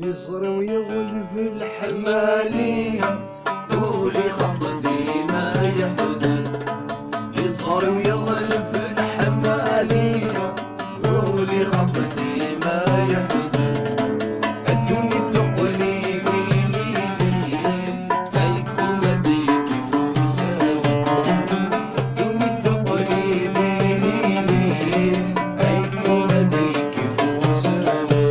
يصر ويغلف الحمالية قولي خطتي ما يحزن، يصغر ويغلف الحمالية. قولي خطتي ما يحزن، الدنيا ثقلي لي هيكم ذيك فوساوي. الدنيا ثقلي لي هيكم ذيك فوساوي.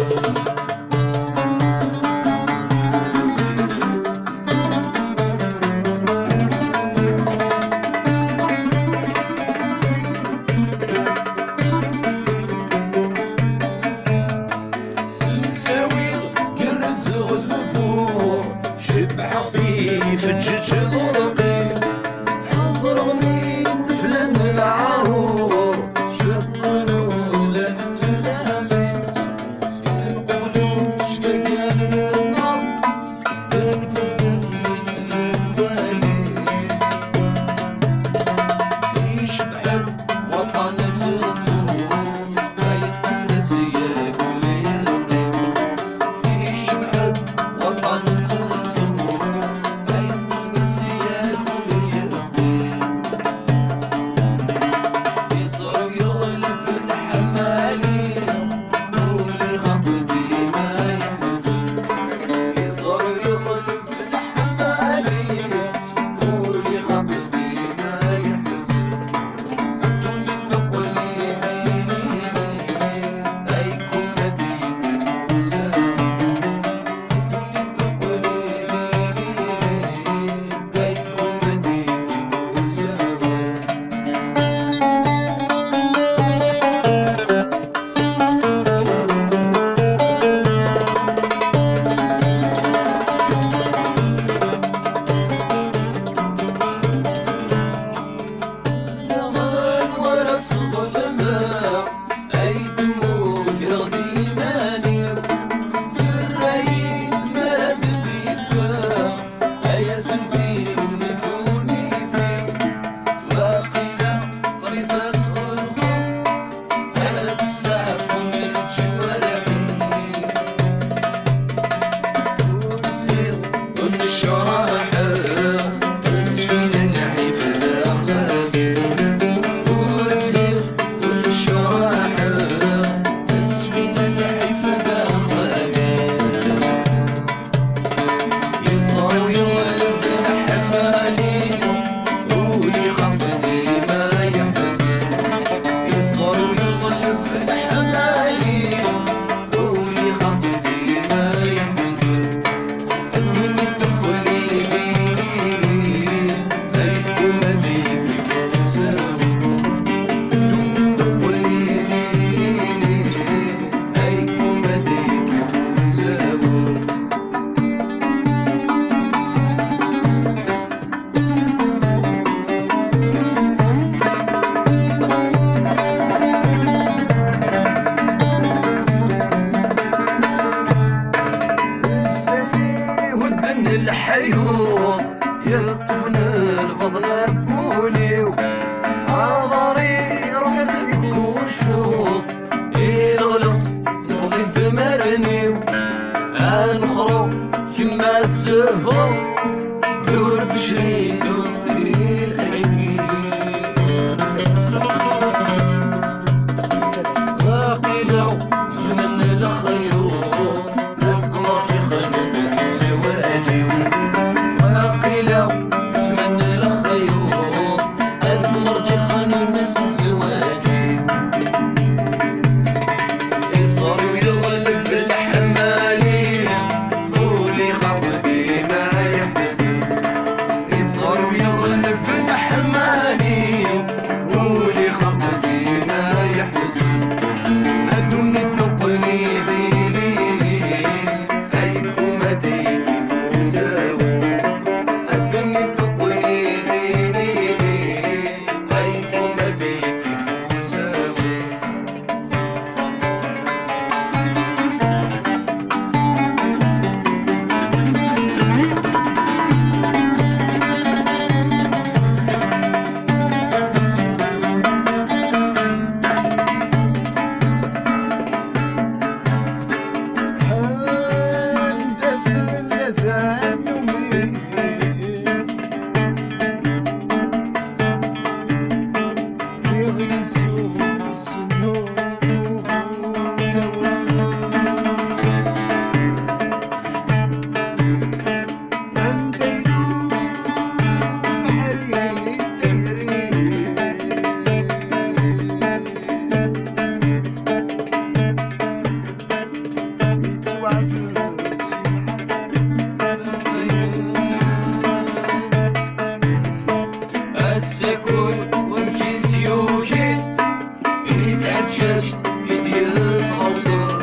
كاش يديس أوصل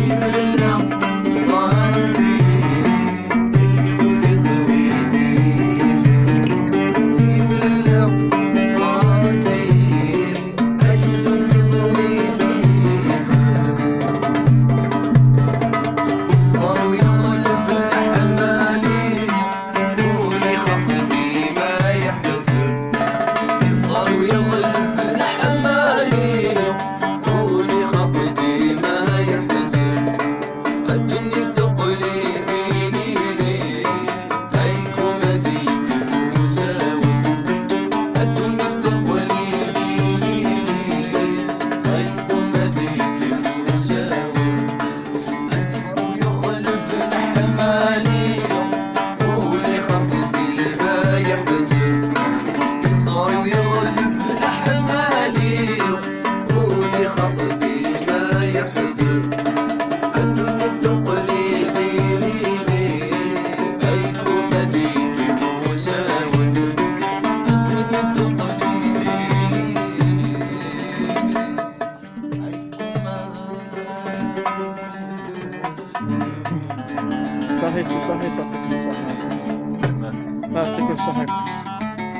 يبلع صلاتي يكتب في ذويدي يبلع صلاتي يكتب في ذويدي صاروا يغلب الحمالي قولي خطبي ما يحتسب صاروا يغلب الحمالي قولي خطبي ما يحتسب الدنيا ثقلي ديني هيكم هذيك فوساوي الدنيا ثقلي ديني هيكم هذيك فوساوي صاروا يغلب الحمالي قولي خطبي ما يحتسب صاروا يغلب الحمالي قولي خطبي ما يحتسب الدنيا ثقلي ديني هيكم هذيك فوساوي الدنيا ثقلي ديني صحيح صحيح صحيح صحيح. هيكم يعطيك الصحة.